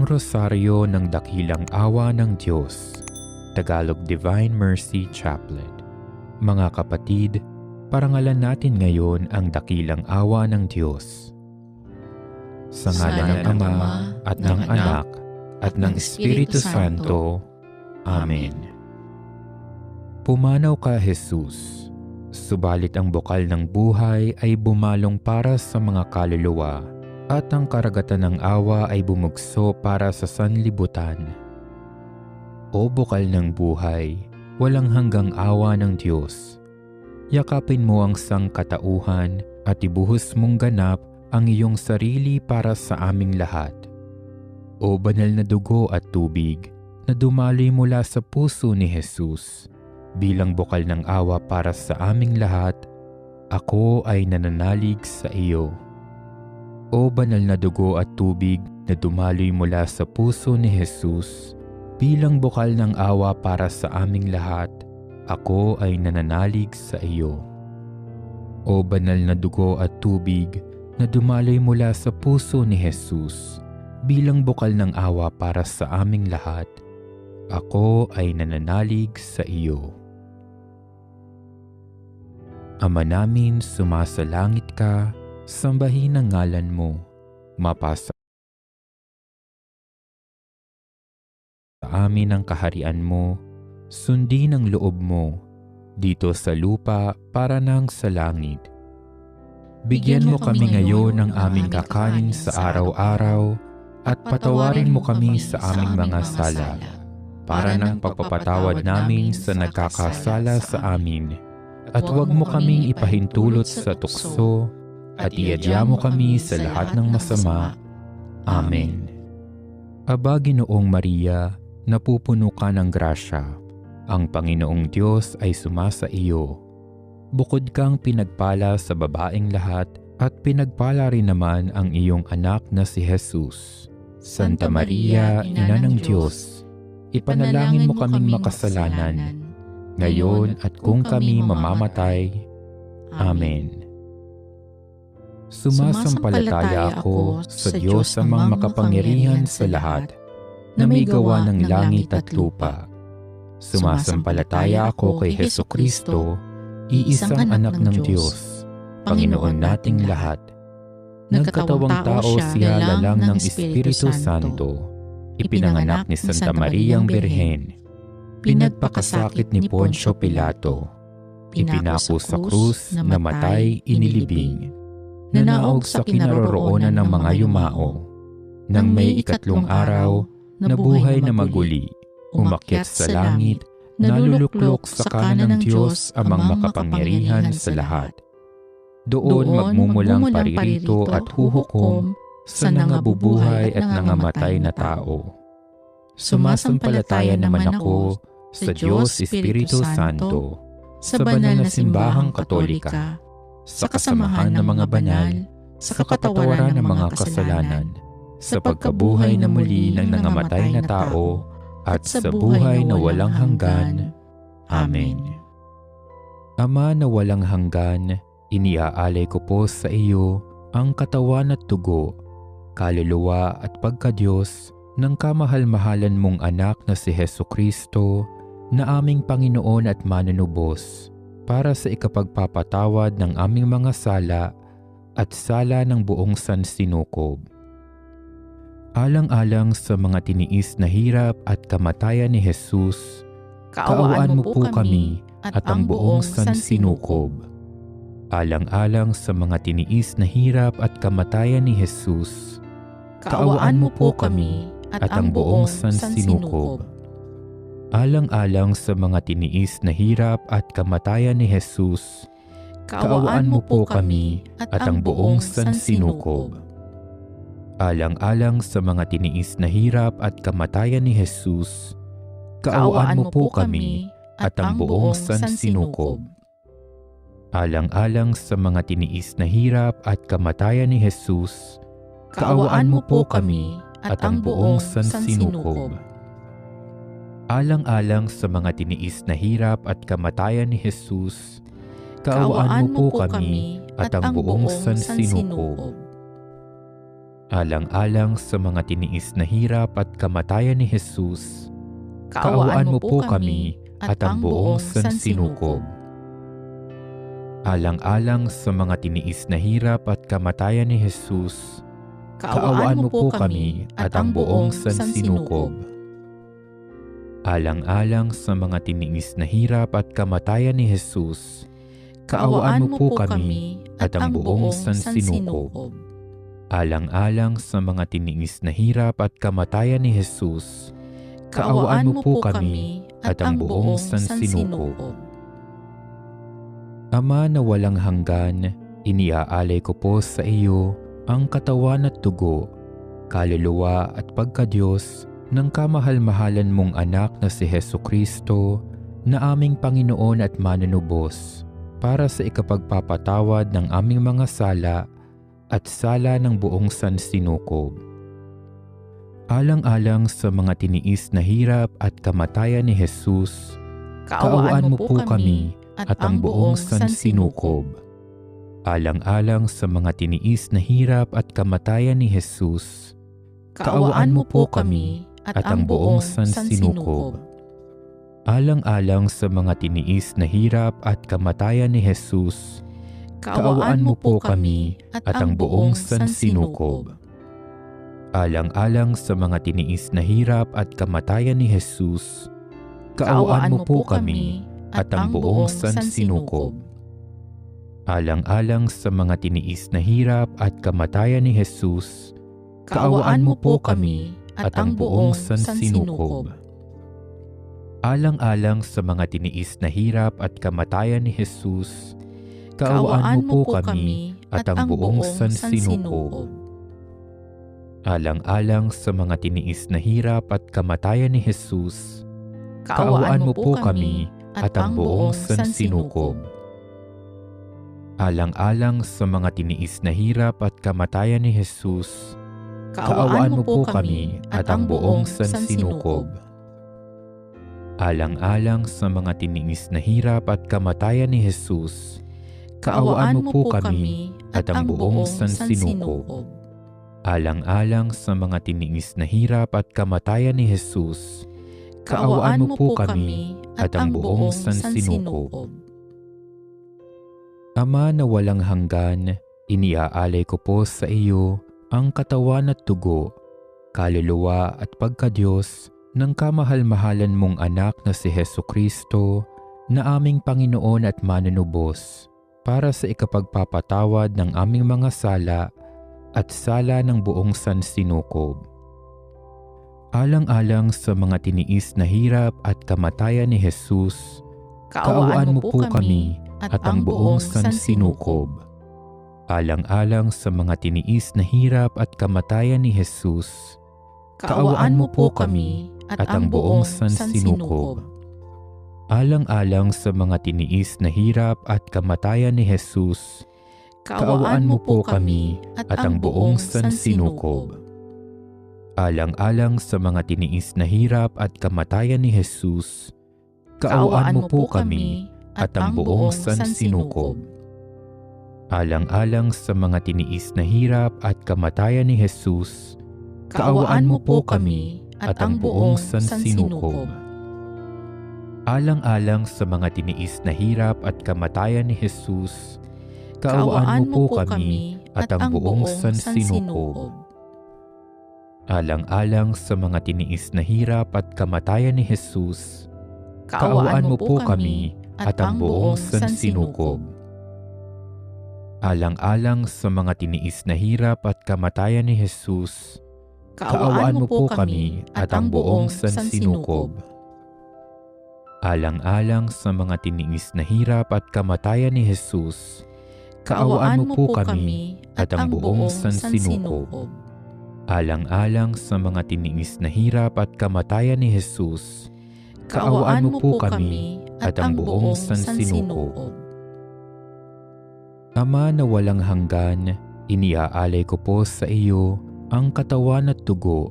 Rosaryo ng Dakilang Awa ng Diyos, Tagalog Divine Mercy Chaplet. Mga kapatid, parangalan natin ngayon ang Dakilang Awa ng Diyos. Sa ngalan ng Ama at ng Anak at ng Espiritu Santo. Amen. Pumanaw ka, Jesus, subalit ang bukal ng buhay ay bumalong para sa mga kaluluwa, at ang karagatan ng awa ay bumugso para sa sanlibutan. O bukal ng buhay, walang hanggang awa ng Diyos, yakapin mo ang sangkatauhan at ibuhos mong ganap ang iyong sarili para sa aming lahat. O banal na dugo at tubig na dumaloy mula sa puso ni Jesus, bilang bukal ng awa para sa aming lahat, ako ay nananalig sa iyo. O banal na dugo at tubig na dumaloy mula sa puso ni Jesus, bilang bukal ng awa para sa aming lahat, ako ay nananalig sa iyo. O banal na dugo at tubig na dumaloy mula sa puso ni Jesus, bilang bukal ng awa para sa aming lahat, ako ay nananalig sa iyo. Ama namin, sumasalangit ka, sambahin ang ngalan mo, mapasa sa amin ang kaharian mo, sundin ang loob mo, dito sa lupa para nang sa langit. Bigyan mo kami ngayon ng aming kakanin sa araw-araw, at patawarin mo kami sa aming mga sala, para ng pagpapatawad namin sa nagkakasala sa amin. At huwag mo kaming ipahintulot sa tukso, at iadya mo kami sa lahat ng masama. Amen. Aba, Ginoong Maria, napupuno ka ng grasya. Ang Panginoong Diyos ay sumasa iyo. Bukod kang pinagpala sa babaeng lahat, at pinagpala rin naman ang iyong anak na si Jesus. Santa Maria, Ina ng Diyos, ipanalangin mo kaming makasalanan, ngayon at kung kami mamamatay. Amen. Sumasampalataya ako sa Diyos amang makapangyarihan sa lahat, na may gawa ng langit at lupa. Sumasampalataya ako kay Hesukristo, iisang anak ng Diyos, Panginoon nating lahat. Nagkatawang tao siya lalang ng Espiritu Santo, ipinanganak ni Santa Mariang Birhen, pinagpakasakit ni Poncio Pilato, ipinako sa krus, namatay, inilibing, nanaog sa kinaroroonan ng mga yumao, nang may ikatlong araw, nabuhay na maguli, umakyat sa langit, naluluklok sa kanan ng Diyos amang makapangyarihan sa lahat. Doon magmumulang paririto at huhukom sa nangabubuhay at nangamatay na tao. Sumasampalataya naman ako sa Diyos Espiritu Santo, sa banal na simbahang Katolika, sa kasamahan ng mga banal, sa kapatawaran ng mga kasalanan, sa pagkabuhay na muli ng nangamatay na tao, at sa buhay na walang hanggan. Amen. Ama na walang hanggan, iniaalay ko po sa iyo ang katawan at dugo, kaluluwa at pagkadiyos ng kamahal-mahalan mong anak na si Hesukristo, na aming Panginoon at manunubos, para sa ikapagpapatawad ng aming mga sala at sala ng buong sansinukob. Alang-alang sa mga tiniis na hirap at kamatayan ni Jesus, kaawaan mo po kami at ang buong sansinukob. Alang-alang sa mga tiniis na hirap at kamatayan ni Jesus, kaawaan mo po kami at ang buong sansinukob. Alang-alang sa mga tiniis na hirap at kamatayan ni Jesus, kaawaan mo po kami at ang buong sansinukob. Alang-alang sa mga tiniis na hirap at kamatayan ni Jesus, kaawaan mo po kami at ang buong sansinukob. Alang-alang sa mga tiniis na hirap at kamatayan ni Jesus, kaawaan mo po kami at ang buong sansinukob. Alang-alang sa mga tiniis na hirap at kamatayan ni Jesus, kaawaan mo po kami at ang buong sansinukob. Alang-alang sa mga tiniis na hirap at kamatayan ni Jesus, kaawaan mo po kami at ang buong sansinukob. Alang-alang sa mga tiniis na hirap at kamatayan ni Jesus, kaawaan mo po kami at ang buong sansinukob. Alang-alang sa mga tiniis na hirap at kamatayan ni Jesus, kaawaan mo po kami at ang buong sansinukob. Alang-alang sa mga tiniis na hirap at kamatayan ni Jesus, kaawaan mo po kami at ang buong sansinukob. Ama na walang hanggan, iniaalay ko po sa iyo ang katawan at dugo, kaluluwa at pagkadiyos ng kamahal-mahalan mong anak na si Hesukristo na aming Panginoon at manunubos para sa ikapagpapatawad ng aming mga sala at sala ng buong sansinukob. Alang-alang sa mga tiniis na hirap at kamatayan ni Jesus, kaawaan mo po kami at ang buong sansinukob. Alang-alang sa mga tiniis na hirap at kamatayan ni Jesus, kaawaan mo po kami at ang buong sansinukob. Alang-alang sa mga tiniis na hirap at kamatayan ni Jesus, kaawaan mo po kami at ang buong sansinukob. Alang-alang sa mga tiniis na hirap at kamatayan ni Jesus, kaawaan mo po kami at ang buong sansinukob. Alang-alang sa mga tiniis na hirap at kamatayan ni Jesus, kaawaan mo po kami at ang buong sansinukob. Alang-alang sa mga tiniis na hirap at kamatayan ni Jesus, kaawaan mo po kami at ang buong sansinukob. Alang-alang sa mga tiniis na hirap at kamatayan ni Jesus, kaawaan mo po kami at ang buong sansinukob. Alang-alang sa mga tiniis na hirap at kamatayan ni Jesus, kaawaan mo po kami at ang buong sansinukob. Alang-alang sa mga tiniis na hirap at kamatayan ni Jesus, kaawaan mo po kami at ang buong sansinukob. Alang-alang sa mga tiniis na hirap at kamatayan ni Jesus, kaawaan mo po kami at ang buong sansinukob. Ama na walang hanggan, iniaalay ko po sa iyo ang katawan at dugo, kaluluwa at pagkadiyos ng kamahal-mahalan mong anak na si Hesukristo na aming Panginoon at manunubos para sa ikapagpapatawad ng aming mga sala at sala ng buong sansinukob. Alang-alang sa mga tiniis na hirap at kamatayan ni Jesus, kaawaan mo po kami at ang buong sansinukob. Alang-alang sa mga tiniis na hirap at kamatayan ni Jesus, kaawaan mo po kami at ang buong sansinukob. Alang-alang sa mga tiniis na hirap at kamatayan ni Jesus, kaawaan mo po kami at ang buong sansinukob. Alang-alang sa mga tiniis na hirap at kamatayan ni Jesus, kaawaan mo po kami at ang buong sansinukob. Alang-alang sa mga tiniis na hirap at kamatayan ni Jesus, kaawaan mo po kami at ang buong sansinukob. Alang-alang sa mga tiniis na hirap at kamatayan ni Jesus, kaawaan mo po kami at ang buong sansinukob. Alang-alang sa mga tiniis na hirap at kamatayan ni Jesus, kaawaan mo po kami at ang buong sansinukob. Alang-alang sa mga tiniis na hirap at kamatayan ni Jesus, kaawaan mo po kami at ang buong sansinukob. Alang-alang sa mga tiniis na hirap at kamatayan ni Jesus, kaawaan mo po kami at ang buong sansinukob. Alang-alang sa mga tiniis na hirap at kamatayan ni Jesus, kaawaan mo po kami at ang buong sansinukob. Ama na walang hanggan, iniaalay ko po sa iyo ang katawan at dugo,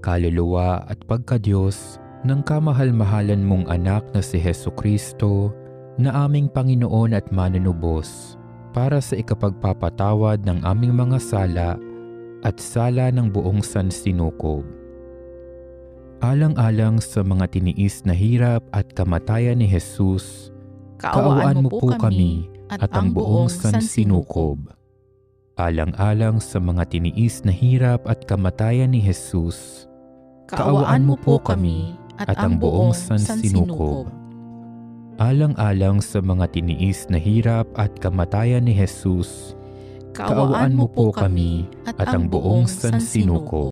kaluluwa at pagkadiyos ng kamahal-mahalan mong anak na si Hesukristo na aming Panginoon at manunubos para sa ikapagpapatawad ng aming mga sala at sala ng buong sansinukob. Alang-alang sa mga tiniis na hirap at kamatayan ni Jesus, kaawaan mo po kami at ang buong sansinukob. Alang-alang sa mga tiniis na hirap at kamatayan ni Jesus, kaawaan mo po kami at ang buong sansinukob. Alang-alang sa mga tiniis na hirap at kamatayan ni Jesus, kaawaan mo po kami at ang buong sansinukob.